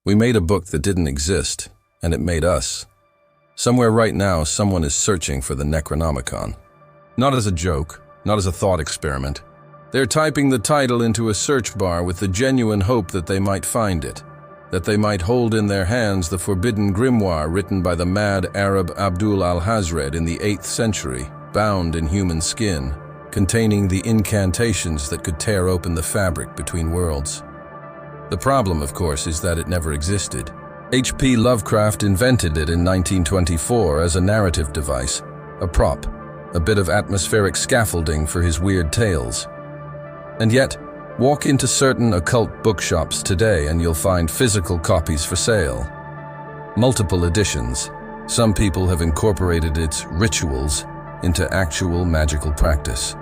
We made a book that didn't exist, and it made us. Somewhere right now, someone is searching for the Necronomicon. Not as a joke, not as a thought experiment. They're typing the title into a search bar with the genuine hope that they might find it, that they might hold in their hands the forbidden grimoire written by the mad Arab Abdul al-Hazred in the 8th century, bound in human skin, containing the incantations that could tear open the fabric between worlds. The problem, of course, is that it never existed. H P Lovecraft invented it in 1924 as a narrative device, a prop, a bit of atmospheric scaffolding for his weird tales. And yet, walk into certain occult bookshops today and you'll find physical copies for sale. Multiple editions. Some people have incorporated its rituals into actual magical practice.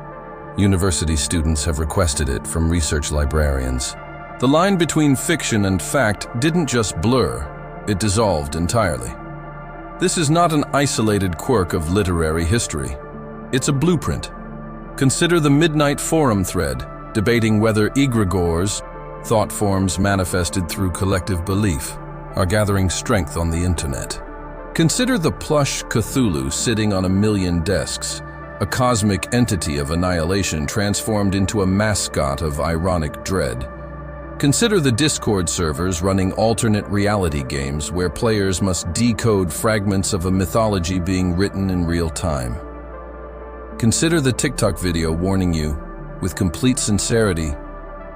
University students have requested it from research librarians. The line between fiction and fact didn't just blur, it dissolved entirely. This is not an isolated quirk of literary history. It's a blueprint. Consider the Midnight Forum thread, debating whether egregores, thought forms manifested through collective belief, are gathering strength on the internet. Consider the plush Cthulhu sitting on a million desks, a cosmic entity of annihilation transformed into a mascot of ironic dread. Consider the Discord servers running alternate reality games where players must decode fragments of a mythology being written in real time. Consider the TikTok video warning you, with complete sincerity,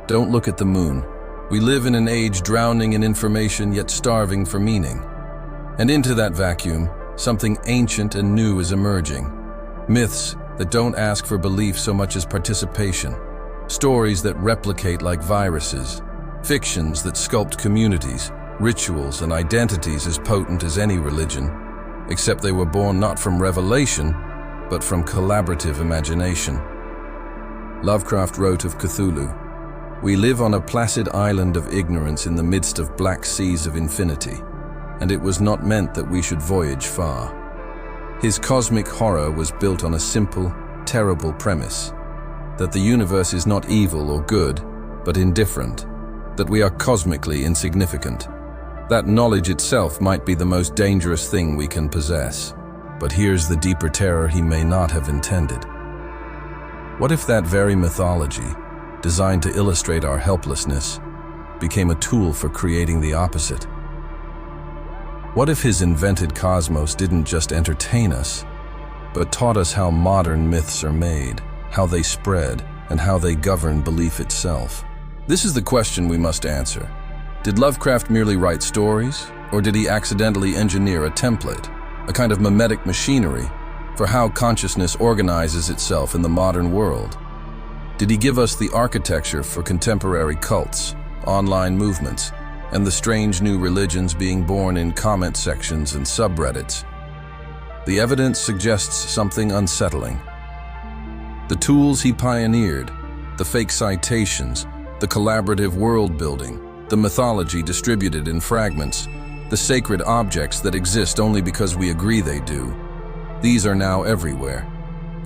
don't look at the moon. We live in an age drowning in information yet starving for meaning. And into that vacuum, something ancient and new is emerging. Myths that don't ask for belief so much as participation. Stories that replicate like viruses. Fictions that sculpt communities, rituals, and identities as potent as any religion, except they were born not from revelation, but from collaborative imagination. Lovecraft wrote of Cthulhu, "We live on a placid island of ignorance in the midst of black seas of infinity, and it was not meant that we should voyage far." His cosmic horror was built on a simple, terrible premise, that the universe is not evil or good, but indifferent, that we are cosmically insignificant. That knowledge itself might be the most dangerous thing we can possess. But here's the deeper terror he may not have intended. What if that very mythology, designed to illustrate our helplessness, became a tool for creating the opposite? What if his invented cosmos didn't just entertain us, but taught us how modern myths are made, how they spread, and how they govern belief itself? This is the question we must answer. Did Lovecraft merely write stories, or did he accidentally engineer a template, a kind of mimetic machinery, for how consciousness organizes itself in the modern world? Did he give us the architecture for contemporary cults, online movements, and the strange new religions being born in comment sections and subreddits? The evidence suggests something unsettling. The tools he pioneered, the fake citations, the collaborative world-building, the mythology distributed in fragments, the sacred objects that exist only because we agree they do. These are now everywhere.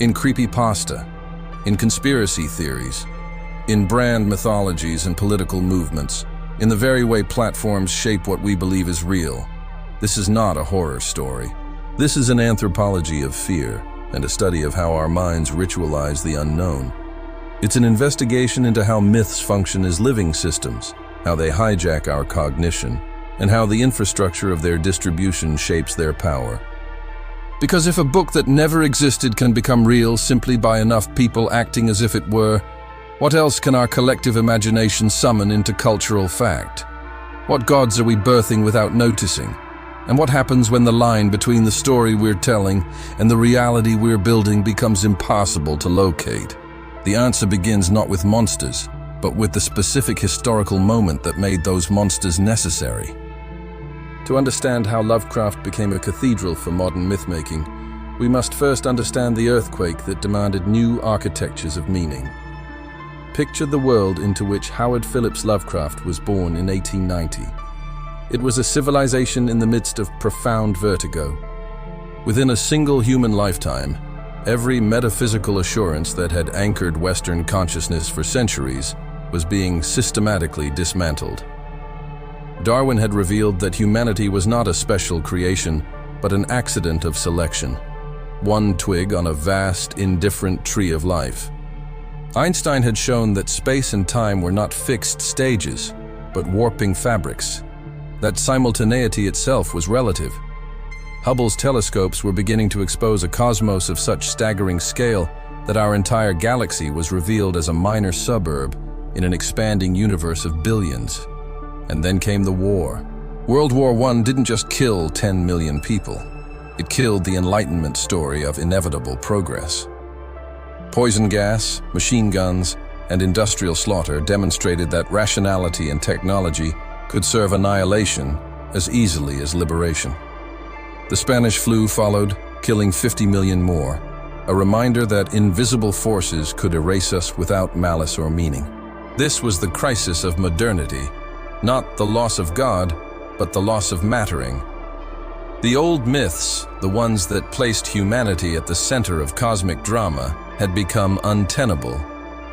In creepypasta, in conspiracy theories, in brand mythologies and political movements, in the very way platforms shape what we believe is real. This is not a horror story. This is an anthropology of fear and a study of how our minds ritualize the unknown. It's an investigation into how myths function as living systems, how they hijack our cognition, and how the infrastructure of their distribution shapes their power. Because if a book that never existed can become real simply by enough people acting as if it were, what else can our collective imagination summon into cultural fact? What gods are we birthing without noticing? And what happens when the line between the story we're telling and the reality we're building becomes impossible to locate? The answer begins not with monsters, but with the specific historical moment that made those monsters necessary. To understand how Lovecraft became a cathedral for modern mythmaking, we must first understand the earthquake that demanded new architectures of meaning. Picture the world into which Howard Phillips Lovecraft was born in 1890. It was a civilization in the midst of profound vertigo. Within a single human lifetime, every metaphysical assurance that had anchored Western consciousness for centuries was being systematically dismantled. Darwin had revealed that humanity was not a special creation, but an accident of selection. One twig on a vast, indifferent tree of life. Einstein had shown that space and time were not fixed stages, but warping fabrics. That simultaneity itself was relative. Hubble's telescopes were beginning to expose a cosmos of such staggering scale that our entire galaxy was revealed as a minor suburb in an expanding universe of billions. And then came the war. World War I didn't just kill 10 million people. It killed the Enlightenment story of inevitable progress. Poison gas, machine guns, and industrial slaughter demonstrated that rationality and technology could serve annihilation as easily as liberation. The Spanish flu followed, killing 50 million more, a reminder that invisible forces could erase us without malice or meaning. This was the crisis of modernity, not the loss of God, but the loss of mattering. The old myths, the ones that placed humanity at the center of cosmic drama, had become untenable.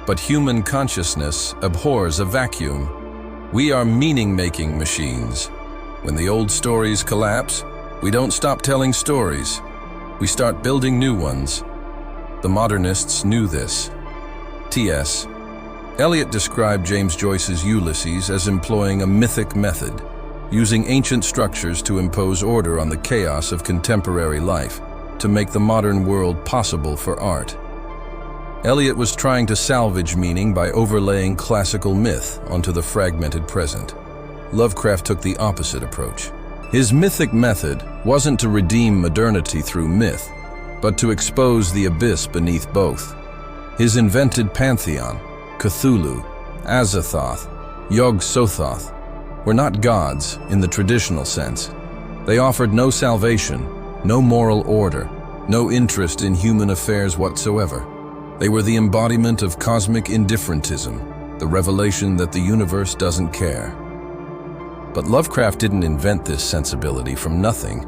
But human consciousness abhors a vacuum. We are meaning-making machines. When the old stories collapse, we don't stop telling stories. We start building new ones. The modernists knew this. T.S. Eliot described James Joyce's Ulysses as employing a mythic method, using ancient structures to impose order on the chaos of contemporary life, to make the modern world possible for art. Eliot was trying to salvage meaning by overlaying classical myth onto the fragmented present. Lovecraft took the opposite approach. His mythic method wasn't to redeem modernity through myth, but to expose the abyss beneath both. His invented pantheon, Cthulhu, Azathoth, Yog-Sothoth, were not gods in the traditional sense. They offered no salvation, no moral order, no interest in human affairs whatsoever. They were the embodiment of cosmic indifferentism, the revelation that the universe doesn't care. But Lovecraft didn't invent this sensibility from nothing.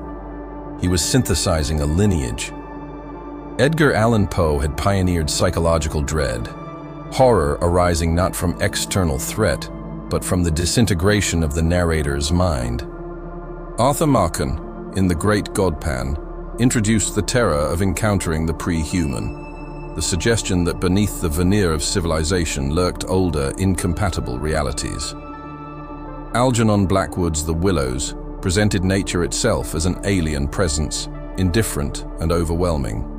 He was synthesizing a lineage. Edgar Allan Poe had pioneered psychological dread, horror arising not from external threat, but from the disintegration of the narrator's mind. Arthur Machen, in The Great Godpan, introduced the terror of encountering the pre-human, the suggestion that beneath the veneer of civilization lurked older, incompatible realities. Algernon Blackwood's The Willows presented nature itself as an alien presence, indifferent and overwhelming.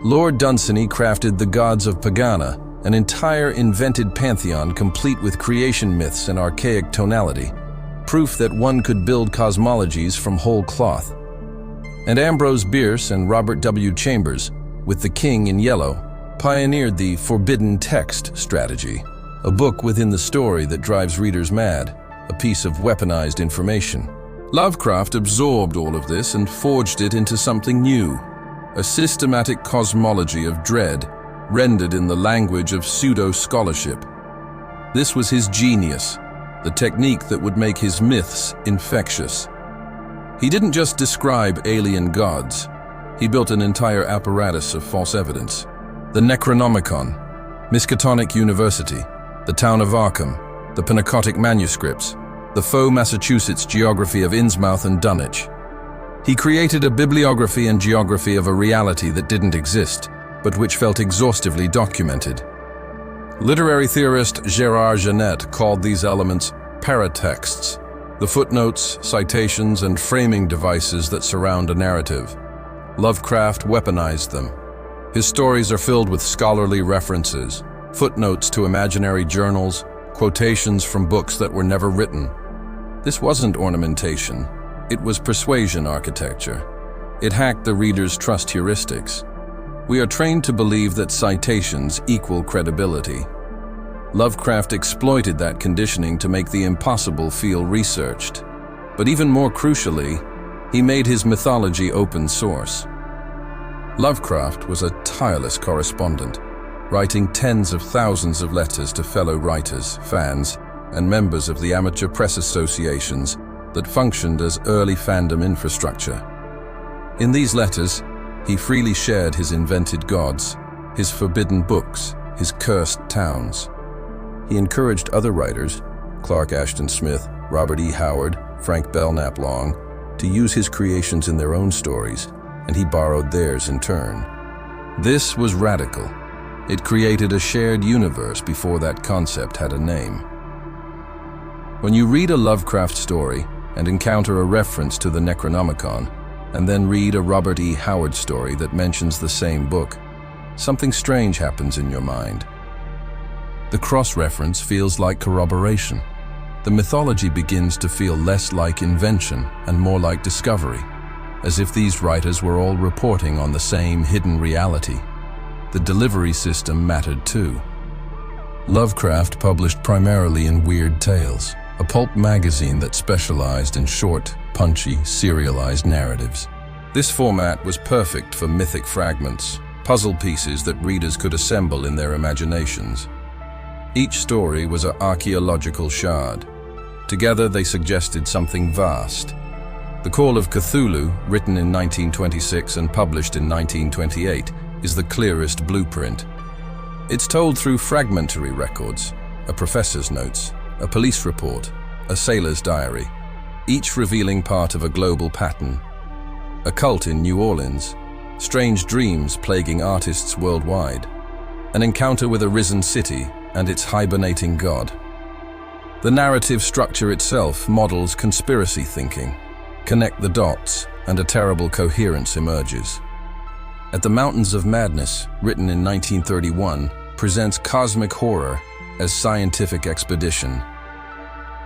Lord Dunsany crafted The Gods of Pagana, an entire invented pantheon complete with creation myths and archaic tonality, proof that one could build cosmologies from whole cloth. And Ambrose Bierce and Robert W. Chambers, with The King in Yellow, pioneered the forbidden text strategy, a book within the story that drives readers mad, a piece of weaponized information. Lovecraft absorbed all of this and forged it into something new, a systematic cosmology of dread, rendered in the language of pseudo-scholarship. This was his genius, the technique that would make his myths infectious. He didn't just describe alien gods. He built an entire apparatus of false evidence. The Necronomicon, Miskatonic University, the town of Arkham, the Pennacotic manuscripts, the faux Massachusetts geography of Innsmouth and Dunwich. He created a bibliography and geography of a reality that didn't exist, but which felt exhaustively documented. Literary theorist Gérard Genette called these elements paratexts, the footnotes, citations, and framing devices that surround a narrative. Lovecraft weaponized them. His stories are filled with scholarly references, footnotes to imaginary journals, quotations from books that were never written. This wasn't ornamentation. It was persuasion architecture. It hacked the reader's trust heuristics. We are trained to believe that citations equal credibility. Lovecraft exploited that conditioning to make the impossible feel researched. But even more crucially, he made his mythology open source. Lovecraft was a tireless correspondent, writing tens of thousands of letters to fellow writers, fans, and members of the amateur press associations that functioned as early fandom infrastructure. In these letters, he freely shared his invented gods, his forbidden books, his cursed towns. He encouraged other writers, Clark Ashton Smith, Robert E. Howard, Frank Belknap Long, to use his creations in their own stories, and he borrowed theirs in turn. This was radical. It created a shared universe before that concept had a name. When you read a Lovecraft story and encounter a reference to the Necronomicon, and then read a Robert E. Howard story that mentions the same book, something strange happens in your mind. The cross-reference feels like corroboration. The mythology begins to feel less like invention and more like discovery, as if these writers were all reporting on the same hidden reality. The delivery system mattered too. Lovecraft published primarily in Weird Tales, a pulp magazine that specialized in short, punchy, serialized narratives. This format was perfect for mythic fragments, puzzle pieces that readers could assemble in their imaginations. Each story was an archaeological shard. Together they suggested something vast. The Call of Cthulhu, written in 1926 and published in 1928, is the clearest blueprint. It's told through fragmentary records, a professor's notes, a police report, a sailor's diary, each revealing part of a global pattern. A cult in New Orleans, strange dreams plaguing artists worldwide, an encounter with a risen city and its hibernating god. The narrative structure itself models conspiracy thinking. Connect the dots, and a terrible coherence emerges. At the Mountains of Madness, written in 1931, presents cosmic horror as scientific expedition.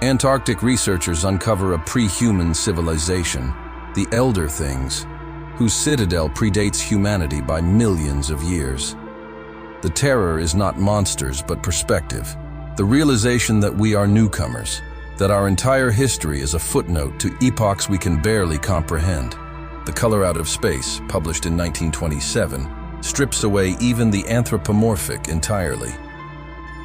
Antarctic researchers uncover a pre-human civilization, the Elder Things, whose citadel predates humanity by millions of years. The terror is not monsters but perspective, the realization that we are newcomers, that our entire history is a footnote to epochs we can barely comprehend. The Color Out of Space, published in 1927, strips away even the anthropomorphic entirely.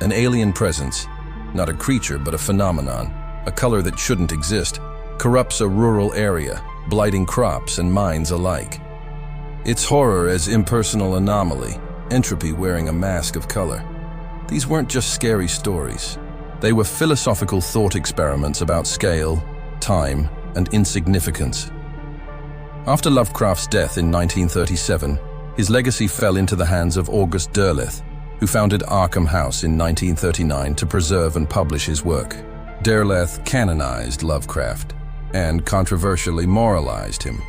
An alien presence, not a creature but a phenomenon, a color that shouldn't exist, corrupts a rural area, blighting crops and minds alike. Its horror as impersonal anomaly, entropy wearing a mask of color. These weren't just scary stories. They were philosophical thought experiments about scale, time, and insignificance. After Lovecraft's death in 1937, his legacy fell into the hands of August Derleth, who founded Arkham House in 1939 to preserve and publish his work. Derleth canonized Lovecraft and controversially moralized him.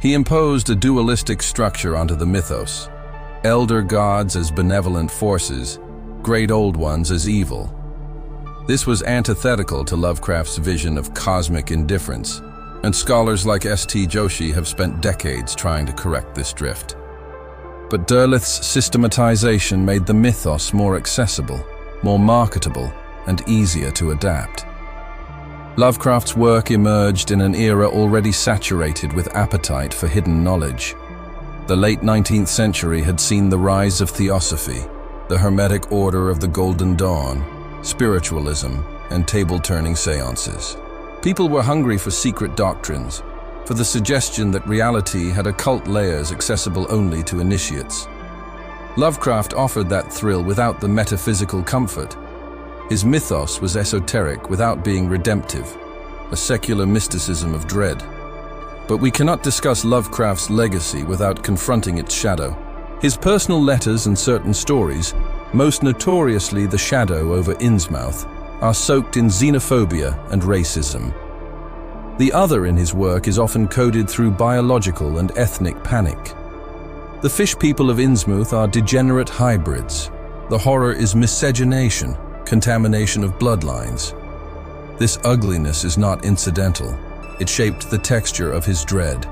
He imposed a dualistic structure onto the mythos, elder gods as benevolent forces, great old ones as evil. This was antithetical to Lovecraft's vision of cosmic indifference, and scholars like S.T. Joshi have spent decades trying to correct this drift. But Derleth's systematization made the mythos more accessible, more marketable, and easier to adapt. Lovecraft's work emerged in an era already saturated with appetite for hidden knowledge. The late 19th century had seen the rise of theosophy, the Hermetic Order of the Golden Dawn, spiritualism, and table-turning seances. People were hungry for secret doctrines, for the suggestion that reality had occult layers accessible only to initiates. Lovecraft offered that thrill without the metaphysical comfort. His mythos was esoteric without being redemptive, a secular mysticism of dread. But we cannot discuss Lovecraft's legacy without confronting its shadow. His personal letters and certain stories, most notoriously The Shadow over Innsmouth, are soaked in xenophobia and racism. The other in his work is often coded through biological and ethnic panic. The fish people of Innsmouth are degenerate hybrids. The horror is miscegenation, contamination of bloodlines. This ugliness is not incidental. It shaped the texture of his dread.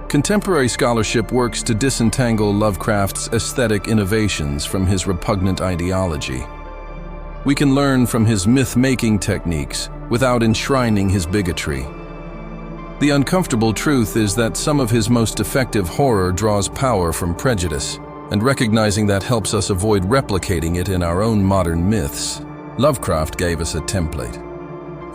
Contemporary scholarship works to disentangle Lovecraft's aesthetic innovations from his repugnant ideology. We can learn from his myth-making techniques without enshrining his bigotry. The uncomfortable truth is that some of his most effective horror draws power from prejudice, and recognizing that helps us avoid replicating it in our own modern myths. Lovecraft gave us a template.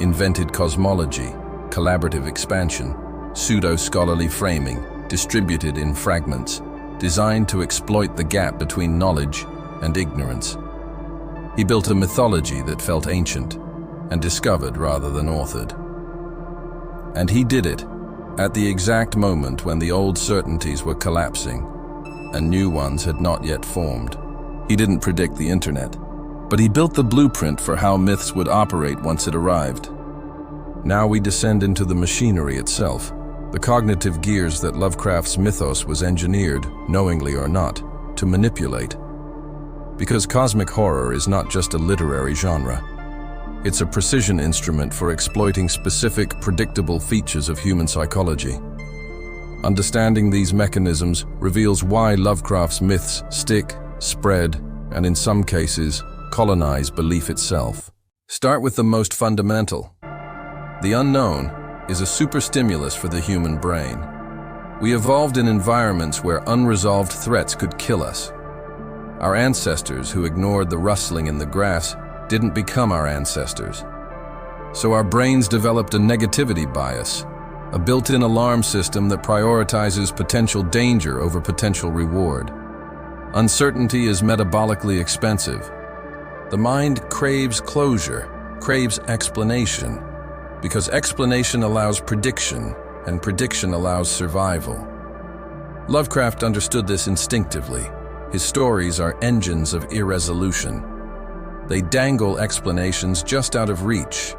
Invented cosmology, collaborative expansion, pseudo-scholarly framing, distributed in fragments, designed to exploit the gap between knowledge and ignorance. He built a mythology that felt ancient, and discovered rather than authored. And he did it at the exact moment when the old certainties were collapsing and new ones had not yet formed. He didn't predict the internet, but he built the blueprint for how myths would operate once it arrived. Now we descend into the machinery itself, the cognitive gears that Lovecraft's mythos was engineered, knowingly or not, to manipulate. Because cosmic horror is not just a literary genre. It's a precision instrument for exploiting specific, predictable features of human psychology. Understanding these mechanisms reveals why Lovecraft's myths stick, spread, and in some cases, colonize belief itself. Start with the most fundamental. The unknown is a superstimulus for the human brain. We evolved in environments where unresolved threats could kill us. Our ancestors who ignored the rustling in the grass didn't become our ancestors. So our brains developed a negativity bias, a built-in alarm system that prioritizes potential danger over potential reward. Uncertainty is metabolically expensive. The mind craves closure, craves explanation, because explanation allows prediction, and prediction allows survival. Lovecraft understood this instinctively. His stories are engines of irresolution. They dangle explanations just out of reach.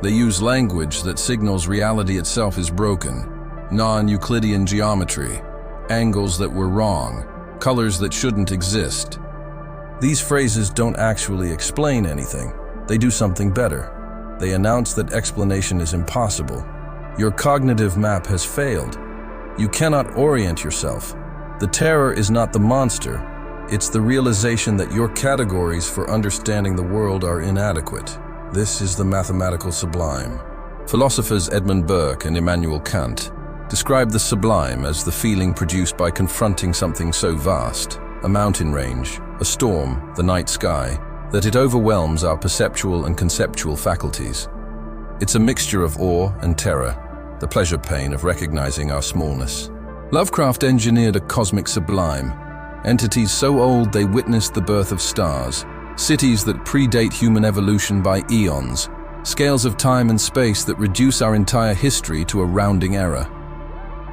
They use language that signals reality itself is broken, non-Euclidean geometry, angles that were wrong, colors that shouldn't exist. These phrases don't actually explain anything. They do something better. They announce that explanation is impossible. Your cognitive map has failed. You cannot orient yourself. The terror is not the monster. It's the realization that your categories for understanding the world are inadequate. This is the mathematical sublime. Philosophers Edmund Burke and Immanuel Kant describe the sublime as the feeling produced by confronting something so vast, a mountain range, a storm, the night sky, that it overwhelms our perceptual and conceptual faculties. It's a mixture of awe and terror, the pleasure pain of recognizing our smallness. Lovecraft engineered a cosmic sublime, entities so old they witnessed the birth of stars, cities that predate human evolution by eons, scales of time and space that reduce our entire history to a rounding error.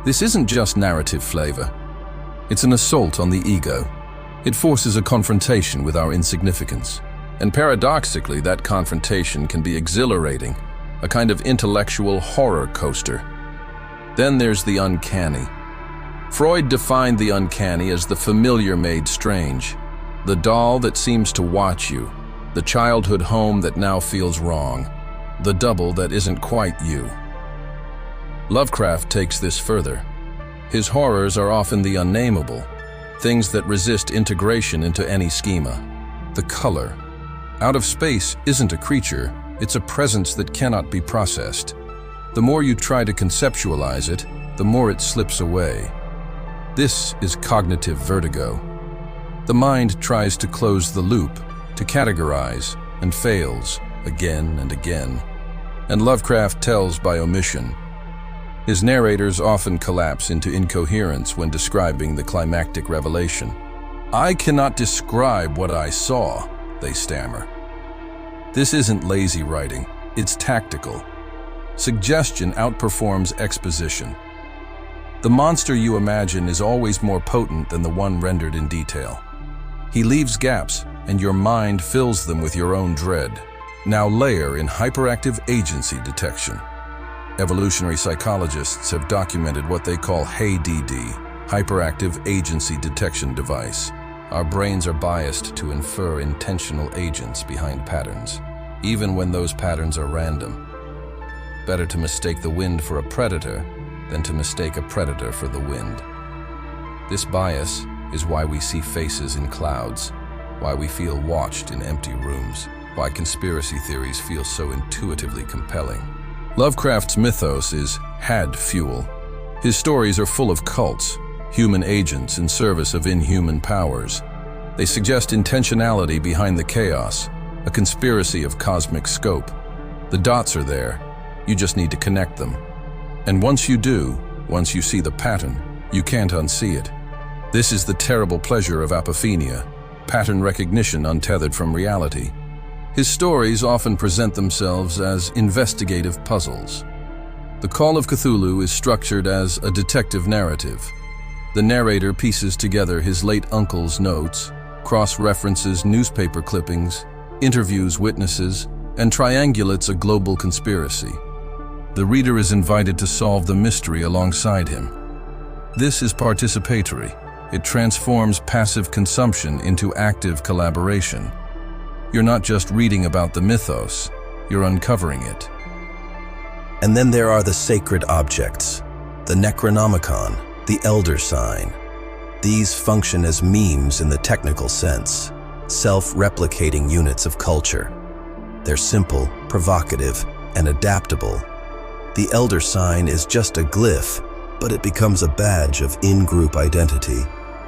This isn't just narrative flavor. It's an assault on the ego. It forces a confrontation with our insignificance. And paradoxically, that confrontation can be exhilarating, a kind of intellectual horror coaster. Then there's the uncanny. Freud defined the uncanny as the familiar made strange, the doll that seems to watch you, the childhood home that now feels wrong, the double that isn't quite you. Lovecraft takes this further. His horrors are often the unnameable, things that resist integration into any schema. The color. Out of space isn't a creature, it's a presence that cannot be processed. The more you try to conceptualize it, the more it slips away. This is cognitive vertigo. The mind tries to close the loop, to categorize, and fails again and again. And Lovecraft tells by omission. His narrators often collapse into incoherence when describing the climactic revelation. "I cannot describe what I saw," they stammer. This isn't lazy writing, it's tactical. Suggestion outperforms exposition. The monster you imagine is always more potent than the one rendered in detail. He leaves gaps, and your mind fills them with your own dread. Now layer in hyperactive agency detection. Evolutionary psychologists have documented what they call HADD, hyperactive agency detection device. Our brains are biased to infer intentional agents behind patterns, even when those patterns are random. Better to mistake the wind for a predator than to mistake a predator for the wind. This bias is why we see faces in clouds, why we feel watched in empty rooms, why conspiracy theories feel so intuitively compelling. Lovecraft's mythos is had fuel. His stories are full of cults, human agents in service of inhuman powers. They suggest intentionality behind the chaos, a conspiracy of cosmic scope. The dots are there, you just need to connect them. And once you do, once you see the pattern, you can't unsee it. This is the terrible pleasure of apophenia, pattern recognition untethered from reality. His stories often present themselves as investigative puzzles. The Call of Cthulhu is structured as a detective narrative. The narrator pieces together his late uncle's notes, cross-references newspaper clippings, interviews witnesses, and triangulates a global conspiracy. The reader is invited to solve the mystery alongside him. This is participatory. It transforms passive consumption into active collaboration. You're not just reading about the mythos, you're uncovering it. And then there are the sacred objects, the Necronomicon, the Elder Sign. These function as memes in the technical sense, self-replicating units of culture. They're simple, provocative, and adaptable. The Elder Sign is just a glyph, but it becomes a badge of in-group identity.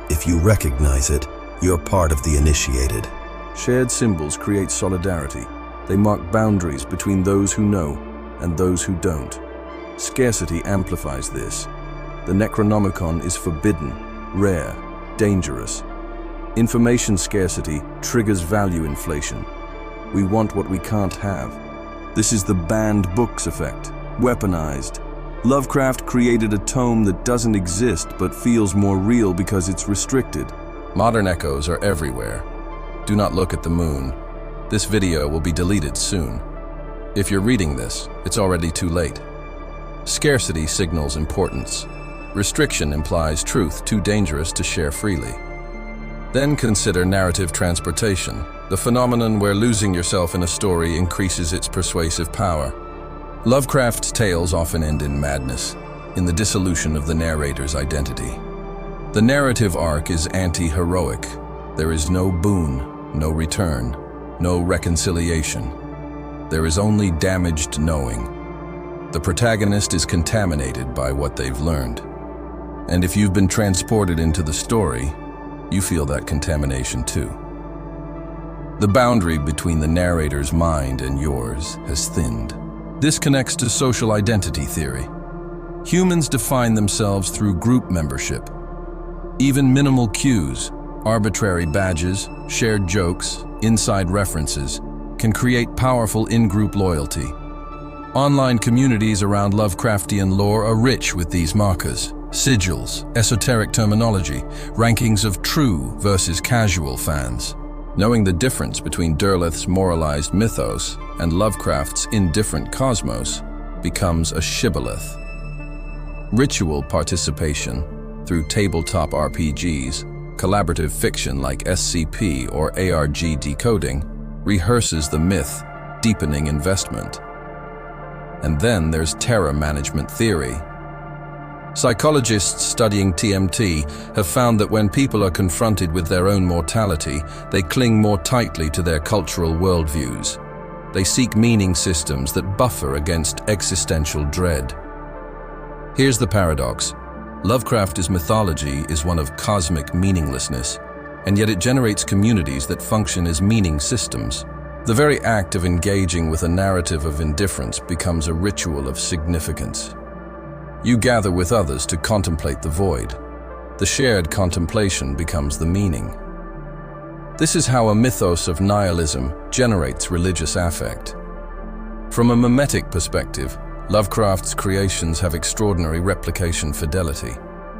If you recognize it, you're part of the initiated. Shared symbols create solidarity. They mark boundaries between those who know and those who don't. Scarcity amplifies this. The Necronomicon is forbidden, rare, dangerous. Information scarcity triggers value inflation. We want what we can't have. This is the banned books effect, weaponized. Lovecraft created a tome that doesn't exist but feels more real because it's restricted. Modern echoes are everywhere. Do not look at the moon. This video will be deleted soon. If you're reading this, it's already too late. Scarcity signals importance. Restriction implies truth too dangerous to share freely. Then consider narrative transportation, the phenomenon where losing yourself in a story increases its persuasive power. Lovecraft's tales often end in madness, in the dissolution of the narrator's identity. The narrative arc is anti-heroic. There is no boon, no return, no reconciliation. There is only damaged knowing. The protagonist is contaminated by what they've learned. And if you've been transported into the story, you feel that contamination too. The boundary between the narrator's mind and yours has thinned. This connects to social identity theory. Humans define themselves through group membership. Even minimal cues, arbitrary badges, shared jokes, inside references, can create powerful in-group loyalty. Online communities around Lovecraftian lore are rich with these markers, sigils, esoteric terminology, rankings of true versus casual fans. Knowing the difference between Derleth's moralized mythos and Lovecraft's indifferent cosmos becomes a shibboleth. Ritual participation through tabletop RPGs, collaborative fiction like SCP or ARG decoding, rehearses the myth, deepening investment. And then there's terror management theory. Psychologists studying TMT have found that when people are confronted with their own mortality, they cling more tightly to their cultural worldviews. They seek meaning systems that buffer against existential dread. Here's the paradox. Lovecraft's mythology is one of cosmic meaninglessness, and yet it generates communities that function as meaning systems. The very act of engaging with a narrative of indifference becomes a ritual of significance. You gather with others to contemplate the void. The shared contemplation becomes the meaning. This is how a mythos of nihilism generates religious affect. From a mimetic perspective, Lovecraft's creations have extraordinary replication fidelity.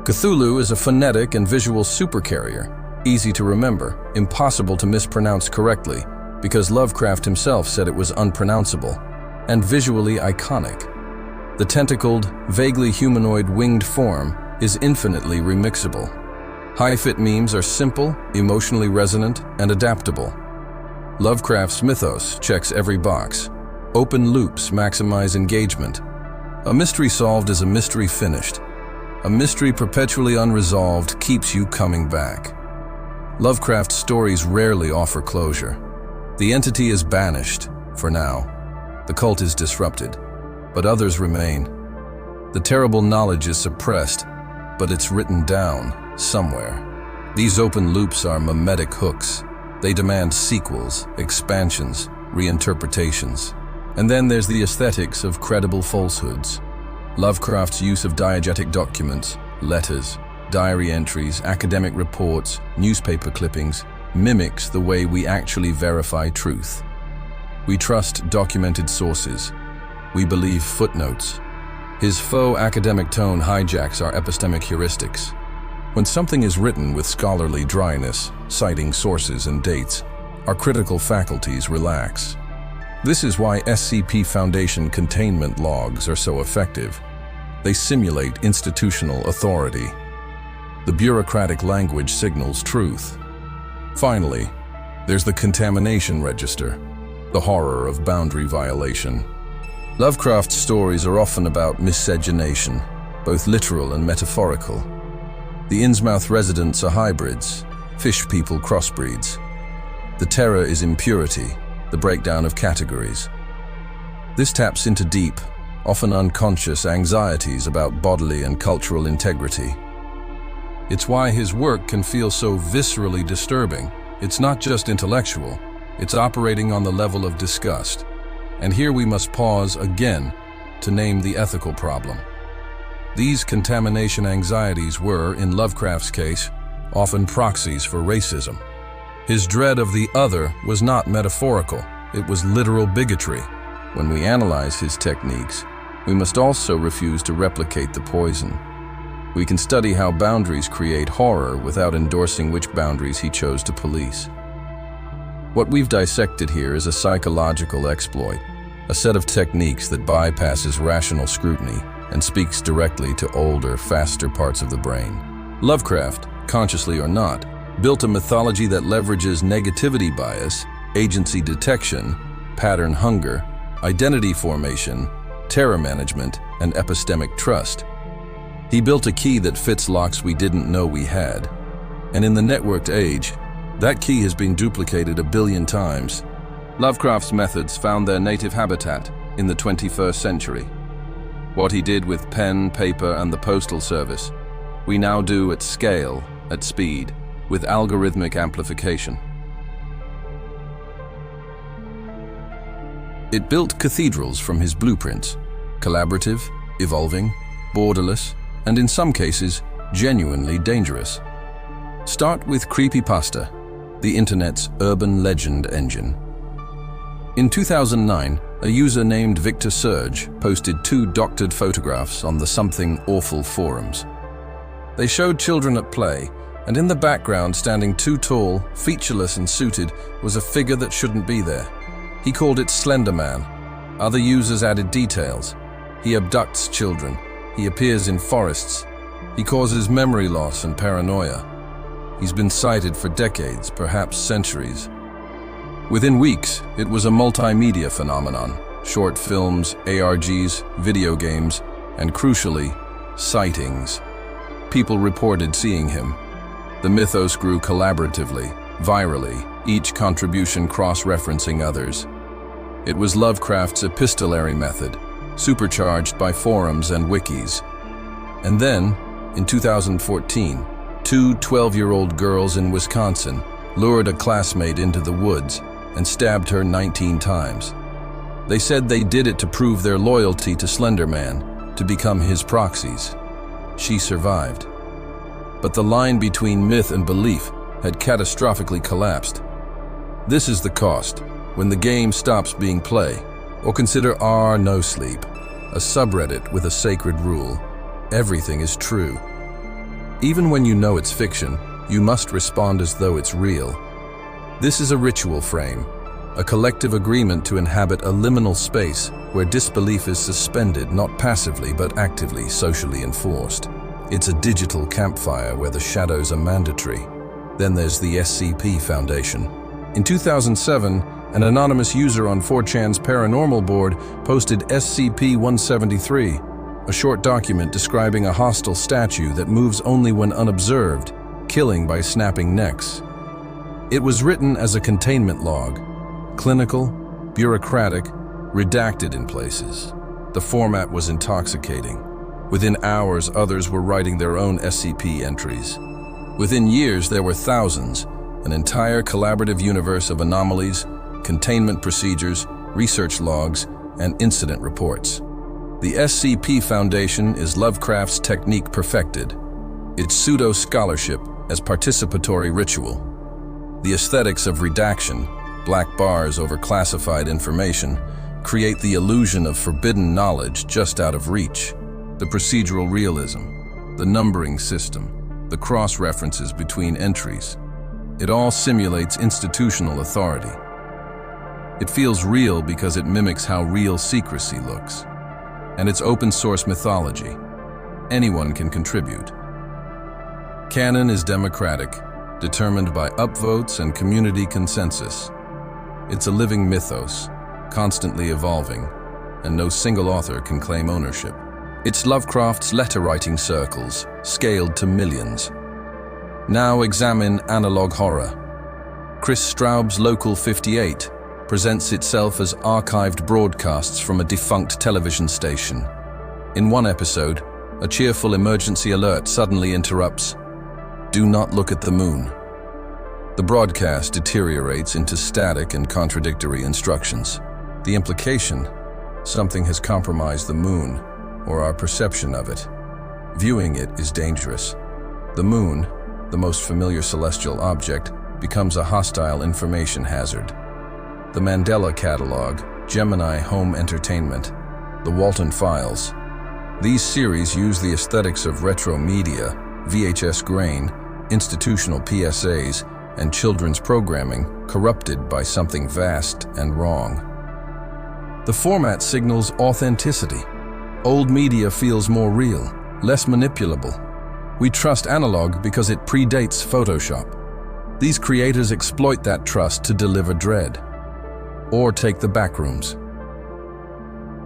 Cthulhu is a phonetic and visual supercarrier, easy to remember, impossible to mispronounce correctly, because Lovecraft himself said it was unpronounceable, and visually iconic. The tentacled, vaguely humanoid winged form is infinitely remixable. High-fit memes are simple, emotionally resonant, and adaptable. Lovecraft's mythos checks every box. Open loops maximize engagement. A mystery solved is a mystery finished. A mystery perpetually unresolved keeps you coming back. Lovecraft's stories rarely offer closure. The entity is banished, for now. The cult is disrupted, but others remain. The terrible knowledge is suppressed, but it's written down somewhere. These open loops are mimetic hooks. They demand sequels, expansions, reinterpretations. And then there's the aesthetics of credible falsehoods. Lovecraft's use of diegetic documents, letters, diary entries, academic reports, newspaper clippings, mimics the way we actually verify truth. We trust documented sources. We believe footnotes. His faux academic tone hijacks our epistemic heuristics. When something is written with scholarly dryness, citing sources and dates, our critical faculties relax. This is why SCP Foundation containment logs are so effective. They simulate institutional authority. The bureaucratic language signals truth. Finally, there's the contamination register, the horror of boundary violation. Lovecraft's stories are often about miscegenation, both literal and metaphorical. The Innsmouth residents are hybrids, fish people crossbreeds. The terror is impurity, the breakdown of categories. This taps into deep, often unconscious anxieties about bodily and cultural integrity. It's why his work can feel so viscerally disturbing. It's not just intellectual, it's operating on the level of disgust. And here we must pause again to name the ethical problem. These contamination anxieties were, in Lovecraft's case, often proxies for racism. His dread of the other was not metaphorical, it was literal bigotry. When we analyze his techniques, we must also refuse to replicate the poison. We can study how boundaries create horror without endorsing which boundaries he chose to police. What we've dissected here is a psychological exploit, a set of techniques that bypasses rational scrutiny and speaks directly to older, faster parts of the brain. Lovecraft, consciously or not, built a mythology that leverages negativity bias, agency detection, pattern hunger, identity formation, terror management, and epistemic trust. He built a key that fits locks we didn't know we had. And in the networked age, that key has been duplicated 1 billion times. Lovecraft's methods found their native habitat in the 21st century. What he did with pen, paper, and the postal service, we now do at scale, at speed, with algorithmic amplification. It built cathedrals from his blueprints, collaborative, evolving, borderless, and in some cases, genuinely dangerous. Start with creepypasta, the internet's urban legend engine. In 2009, a user named Victor Surge posted 2 doctored photographs on the Something Awful forums. They showed children at play, and in the background, standing too tall, featureless and suited, was a figure that shouldn't be there. He called it Slender Man. Other users added details. He abducts children. He appears in forests. He causes memory loss and paranoia. He's been cited for decades, perhaps centuries. Within weeks, it was a multimedia phenomenon. Short films, ARGs, video games, and crucially, sightings. People reported seeing him. The mythos grew collaboratively, virally, each contribution cross-referencing others. It was Lovecraft's epistolary method, supercharged by forums and wikis. And then, in 2014, 2 12-year-old girls in Wisconsin lured a classmate into the woods and stabbed her 19 times. They said they did it to prove their loyalty to Slender Man, to become his proxies. She survived. But the line between myth and belief had catastrophically collapsed. This is the cost, when the game stops being play. Or consider R No Sleep, a subreddit with a sacred rule. Everything is true. Even when you know it's fiction, you must respond as though it's real. This is a ritual frame, a collective agreement to inhabit a liminal space where disbelief is suspended not passively but actively socially enforced. It's a digital campfire where the shadows are mandatory. Then there's the SCP Foundation. In 2007, an anonymous user on 4chan's paranormal board posted SCP-173, a short document describing a hostile statue that moves only when unobserved, killing by snapping necks. It was written as a containment log, clinical, bureaucratic, redacted in places. The format was intoxicating. Within hours, others were writing their own SCP entries. Within years, there were thousands, an entire collaborative universe of anomalies, containment procedures, research logs, and incident reports. The SCP Foundation is Lovecraft's technique perfected, its pseudo-scholarship as participatory ritual. The aesthetics of redaction, black bars over classified information, create the illusion of forbidden knowledge just out of reach. The procedural realism, the numbering system, the cross-references between entries. It all simulates institutional authority. It feels real because it mimics how real secrecy looks. And it's open-source mythology. Anyone can contribute. Canon is democratic, determined by upvotes and community consensus. It's a living mythos, constantly evolving, and no single author can claim ownership. It's Lovecraft's letter-writing circles, scaled to millions. Now examine analog horror. Chris Straub's Local 58 presents itself as archived broadcasts from a defunct television station. In one episode, a cheerful emergency alert suddenly interrupts. Do not look at the moon. The broadcast deteriorates into static and contradictory instructions. The implication? Something has compromised the moon, or our perception of it. Viewing it is dangerous. The moon, the most familiar celestial object, becomes a hostile information hazard. The Mandela Catalog, Gemini Home Entertainment, The Walton Files. These series use the aesthetics of retro media, VHS grain, institutional PSAs, and children's programming corrupted by something vast and wrong. The format signals authenticity. Old media feels more real, less manipulable. We trust analog because it predates Photoshop. These creators exploit that trust to deliver dread. Or take the backrooms.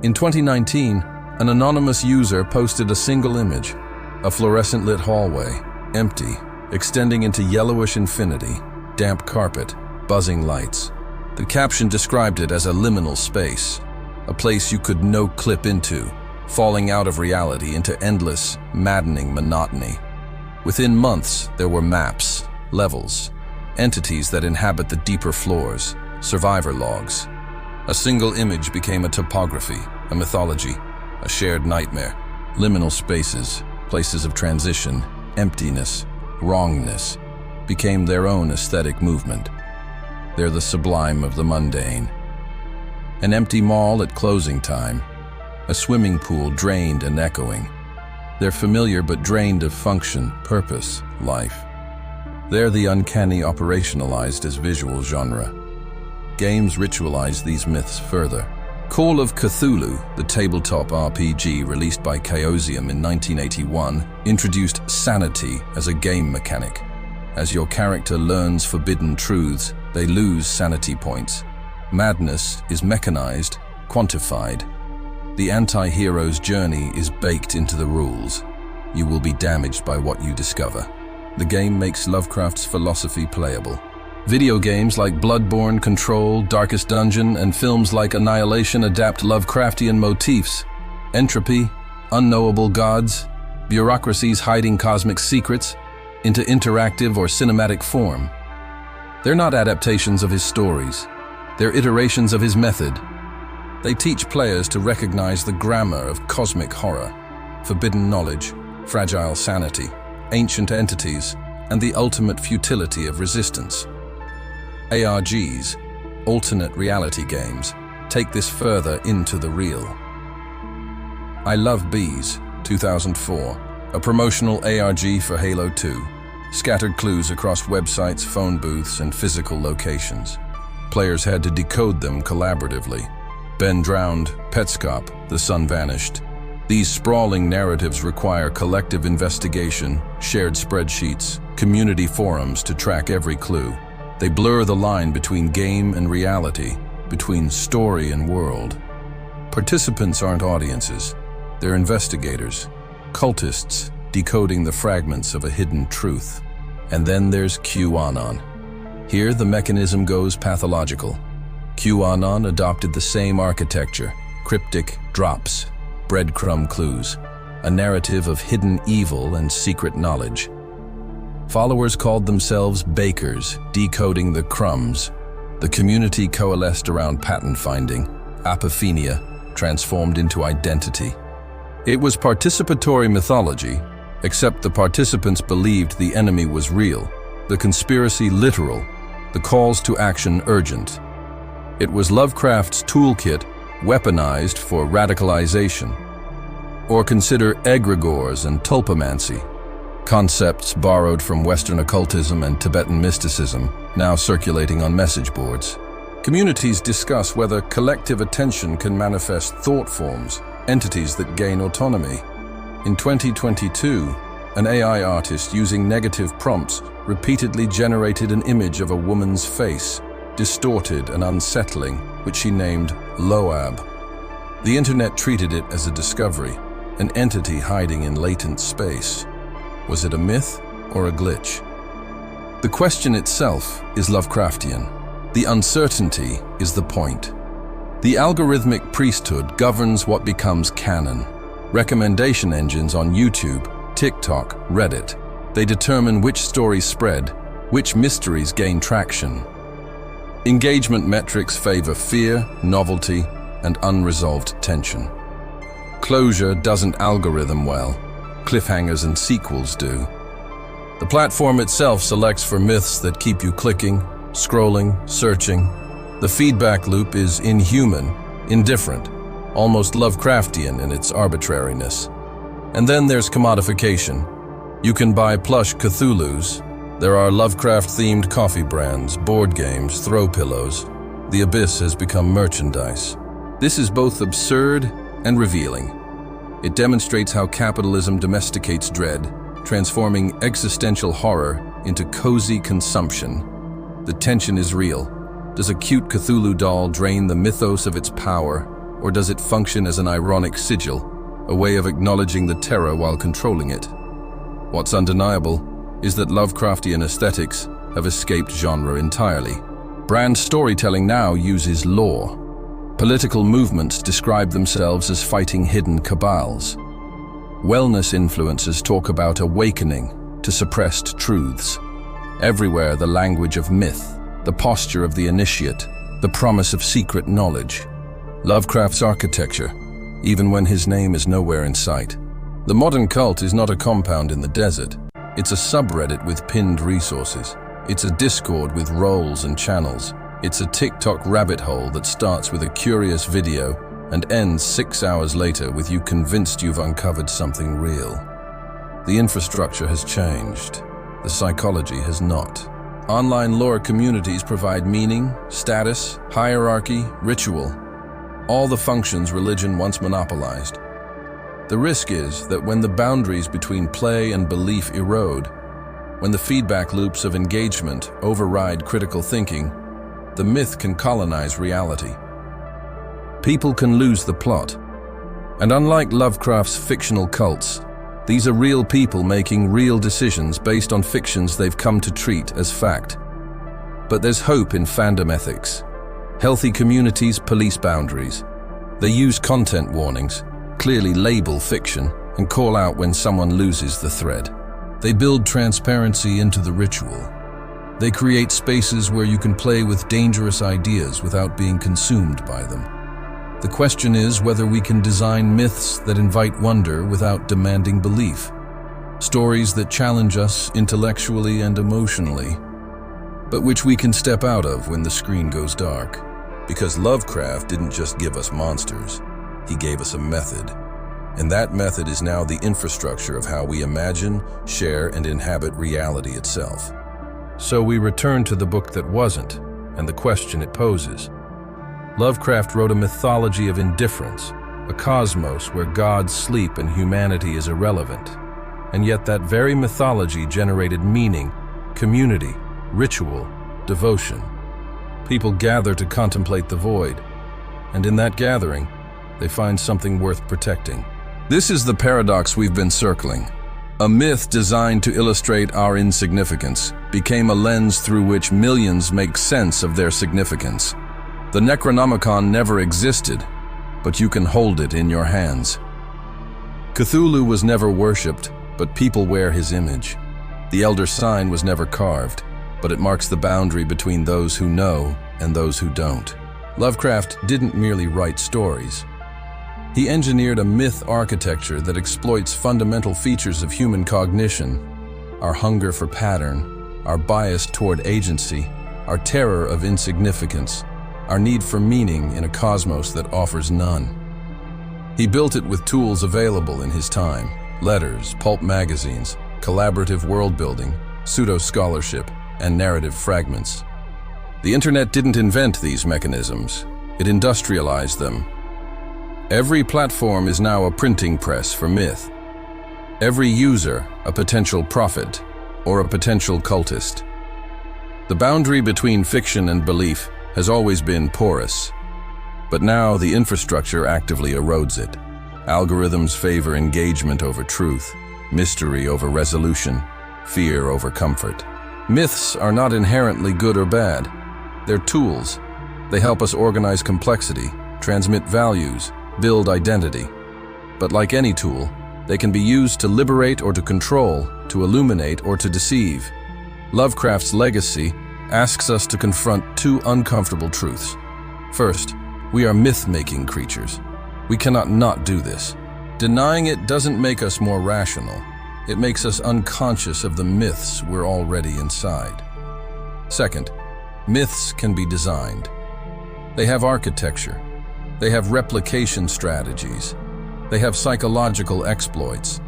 In 2019, an anonymous user posted a single image, a fluorescent-lit hallway, empty, extending into yellowish infinity, damp carpet, buzzing lights. The caption described it as a liminal space, a place you could no-clip into, falling out of reality into endless, maddening monotony. Within months, there were maps, levels, entities that inhabit the deeper floors, survivor logs. A single image became a topography, a mythology, a shared nightmare. Liminal spaces, places of transition, emptiness, wrongness, became their own aesthetic movement. They're the sublime of the mundane. An empty mall at closing time, a swimming pool drained and echoing. They're familiar but drained of function, purpose, life. They're the uncanny operationalized as visual genre. Games ritualize these myths further. Call of Cthulhu, the tabletop RPG released by Chaosium in 1981, introduced sanity as a game mechanic. As your character learns forbidden truths, they lose sanity points. Madness is mechanized, quantified. The anti-hero's journey is baked into the rules. You will be damaged by what you discover. The game makes Lovecraft's philosophy playable. Video games like Bloodborne, Control, Darkest Dungeon, and films like Annihilation adapt Lovecraftian motifs. Entropy, unknowable gods, bureaucracies hiding cosmic secrets, into interactive or cinematic form. They're not adaptations of his stories. They're iterations of his method. They teach players to recognize the grammar of cosmic horror, forbidden knowledge, fragile sanity, ancient entities, and the ultimate futility of resistance. ARGs, alternate reality games, take this further into the real. I Love Bees, 2004, a promotional ARG for Halo 2, scattered clues across websites, phone booths, and physical locations. Players had to decode them collaboratively. Ben drowned, Petscop, the sun vanished. These sprawling narratives require collective investigation, shared spreadsheets, community forums to track every clue. They blur the line between game and reality, between story and world. Participants aren't audiences. They're investigators, cultists decoding the fragments of a hidden truth. And then there's QAnon. Here the mechanism goes pathological. QAnon adopted the same architecture, cryptic drops, breadcrumb clues, a narrative of hidden evil and secret knowledge. Followers called themselves bakers, decoding the crumbs. The community coalesced around pattern finding, apophenia transformed into identity. It was participatory mythology, except the participants believed the enemy was real, the conspiracy literal, the calls to action urgent. It was Lovecraft's toolkit weaponized for radicalization. Or consider egregores and tulpomancy, concepts borrowed from Western occultism and Tibetan mysticism, now circulating on message boards. Communities discuss whether collective attention can manifest thought forms, entities that gain autonomy. In 2022, an AI artist using negative prompts repeatedly generated an image of a woman's face, distorted and unsettling, which she named Loab. The internet treated it as a discovery, an entity hiding in latent space. Was it a myth or a glitch? The question itself is Lovecraftian. The uncertainty is the point. The algorithmic priesthood governs what becomes canon. Recommendation engines on YouTube, TikTok, Reddit. They determine which stories spread, which mysteries gain traction. Engagement metrics favor fear, novelty, and unresolved tension. Closure doesn't algorithm well. Cliffhangers and sequels do. The platform itself selects for myths that keep you clicking, scrolling, searching. The feedback loop is inhuman, indifferent, almost Lovecraftian in its arbitrariness. And then there's commodification. You can buy plush Cthulhus. There are Lovecraft-themed coffee brands, board games, throw pillows. The abyss has become merchandise. This is both absurd and revealing. It demonstrates how capitalism domesticates dread, transforming existential horror into cozy consumption. The tension is real. Does a cute Cthulhu doll drain the mythos of its power, or does it function as an ironic sigil, a way of acknowledging the terror while controlling it? What's undeniable is that Lovecraftian aesthetics have escaped genre entirely. Brand storytelling now uses lore. Political movements describe themselves as fighting hidden cabals. Wellness influencers talk about awakening to suppressed truths. Everywhere the language of myth, the posture of the initiate, the promise of secret knowledge. Lovecraft's architecture, even when his name is nowhere in sight. The modern cult is not a compound in the desert. It's a subreddit with pinned resources. It's a Discord with roles and channels. It's a TikTok rabbit hole that starts with a curious video and ends 6 hours later with you convinced you've uncovered something real. The infrastructure has changed. The psychology has not. Online lore communities provide meaning, status, hierarchy, ritual, all the functions religion once monopolized. The risk is that when the boundaries between play and belief erode, when the feedback loops of engagement override critical thinking, the myth can colonize reality. People can lose the plot. And unlike Lovecraft's fictional cults, these are real people making real decisions based on fictions they've come to treat as fact. But there's hope in fandom ethics. Healthy communities police boundaries. They use content warnings, clearly label fiction, and call out when someone loses the thread. They build transparency into the ritual. They create spaces where you can play with dangerous ideas without being consumed by them. The question is whether we can design myths that invite wonder without demanding belief. Stories that challenge us intellectually and emotionally, but which we can step out of when the screen goes dark. Because Lovecraft didn't just give us monsters, he gave us a method. And that method is now the infrastructure of how we imagine, share, and inhabit reality itself. So we return to the book that wasn't, and the question it poses. Lovecraft wrote a mythology of indifference, a cosmos where gods sleep and humanity is irrelevant. And yet that very mythology generated meaning, community, ritual, devotion. People gather to contemplate the void, and in that gathering, they find something worth protecting. This is the paradox we've been circling. A myth designed to illustrate our insignificance became a lens through which millions make sense of their significance. The Necronomicon never existed, but you can hold it in your hands. Cthulhu was never worshipped, but people wear his image. The Elder Sign was never carved, but it marks the boundary between those who know and those who don't. Lovecraft didn't merely write stories. He engineered a myth architecture that exploits fundamental features of human cognition: our hunger for pattern, our bias toward agency, our terror of insignificance, our need for meaning in a cosmos that offers none. He built it with tools available in his time: letters, pulp magazines, collaborative world-building, pseudo-scholarship, and narrative fragments. The internet didn't invent these mechanisms, it industrialized them. Every platform is now a printing press for myth. Every user, a potential prophet or a potential cultist. The boundary between fiction and belief has always been porous, but now the infrastructure actively erodes it. Algorithms favor engagement over truth, mystery over resolution, fear over comfort. Myths are not inherently good or bad. They're tools. They help us organize complexity, transmit values, build identity. But like any tool, they can be used to liberate or to control, to illuminate or to deceive. Lovecraft's legacy asks us to confront two uncomfortable truths. First, we are myth-making creatures. We cannot not do this. Denying it doesn't make us more rational. It makes us unconscious of the myths we're already inside. Second, myths can be designed. They have architecture. They have replication strategies. They have psychological exploits.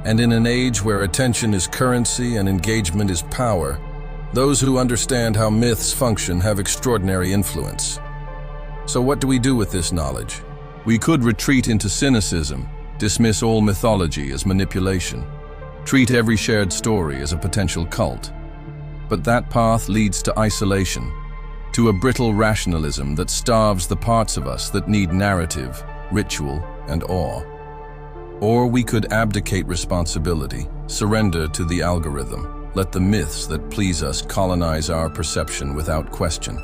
And in an age where attention is currency and engagement is power, those who understand how myths function have extraordinary influence. So what do we do with this knowledge? We could retreat into cynicism, dismiss all mythology as manipulation, treat every shared story as a potential cult. But that path leads to isolation, to a brittle rationalism that starves the parts of us that need narrative, ritual, and awe. Or we could abdicate responsibility, surrender to the algorithm, let the myths that please us colonize our perception without question.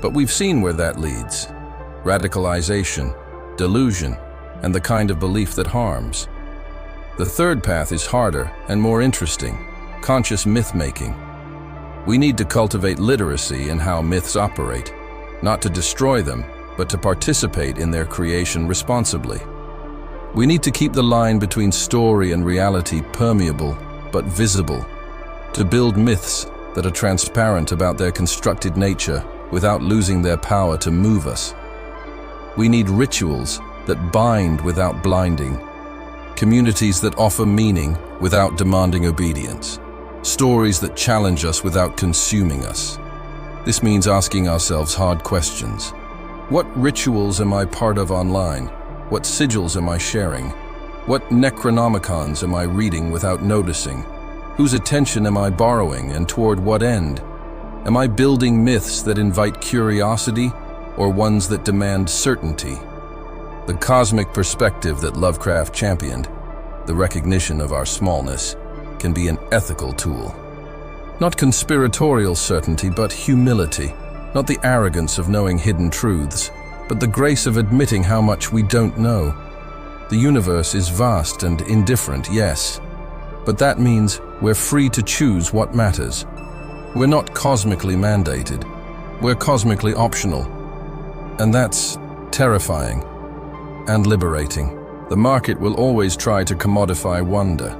But we've seen where that leads: radicalization, delusion, and the kind of belief that harms. The third path is harder and more interesting: conscious myth-making. We need to cultivate literacy in how myths operate, not to destroy them, but to participate in their creation responsibly. We need to keep the line between story and reality permeable but visible, to build myths that are transparent about their constructed nature without losing their power to move us. We need rituals that bind without blinding, communities that offer meaning without demanding obedience, stories that challenge us without consuming us. This means asking ourselves hard questions. What rituals am I part of online? What sigils am I sharing? What necronomicons am I reading without noticing? Whose attention am I borrowing, and toward what end? Am I building myths that invite curiosity or ones that demand certainty? The cosmic perspective that Lovecraft championed, the recognition of our smallness, can be an ethical tool. Not conspiratorial certainty, but humility. Not the arrogance of knowing hidden truths, but the grace of admitting how much we don't know. The universe is vast and indifferent, yes, but that means we're free to choose what matters. We're not cosmically mandated. We're cosmically optional. And that's terrifying and liberating. The market will always try to commodify wonder,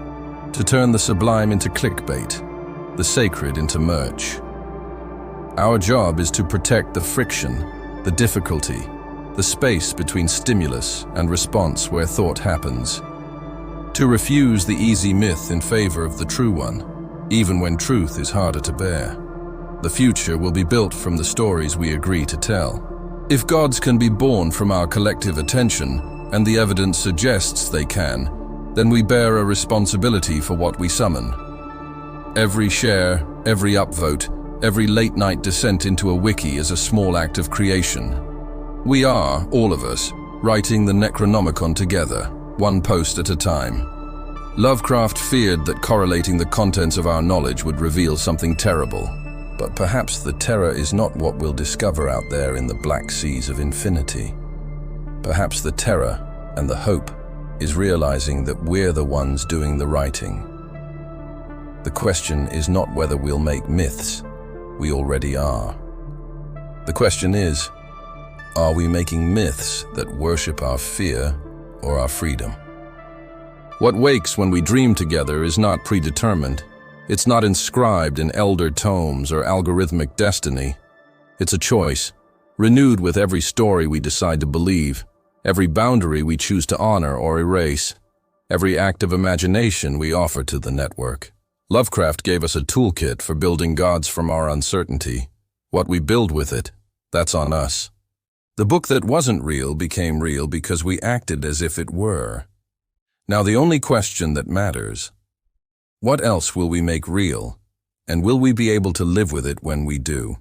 to turn the sublime into clickbait, the sacred into merch. Our job is to protect the friction, the difficulty, the space between stimulus and response where thought happens. To refuse the easy myth in favor of the true one, even when truth is harder to bear. The future will be built from the stories we agree to tell. If gods can be born from our collective attention, and the evidence suggests they can, then we bear a responsibility for what we summon. Every share, every upvote, every late-night descent into a wiki is a small act of creation. We are, all of us, writing the Necronomicon together, one post at a time. Lovecraft feared that correlating the contents of our knowledge would reveal something terrible. But perhaps the terror is not what we'll discover out there in the black seas of infinity. Perhaps the terror and the hope is realizing that we're the ones doing the writing. The question is not whether we'll make myths. We already are. The question is, are we making myths that worship our fear or our freedom? What wakes when we dream together is not predetermined. It's not inscribed in elder tomes or algorithmic destiny. It's a choice, renewed with every story we decide to believe, every boundary we choose to honor or erase, every act of imagination we offer to the network. Lovecraft gave us a toolkit for building gods from our uncertainty. What we build with it, that's on us. The book that wasn't real became real because we acted as if it were. Now the only question that matters: what else will we make real, and will we be able to live with it when we do?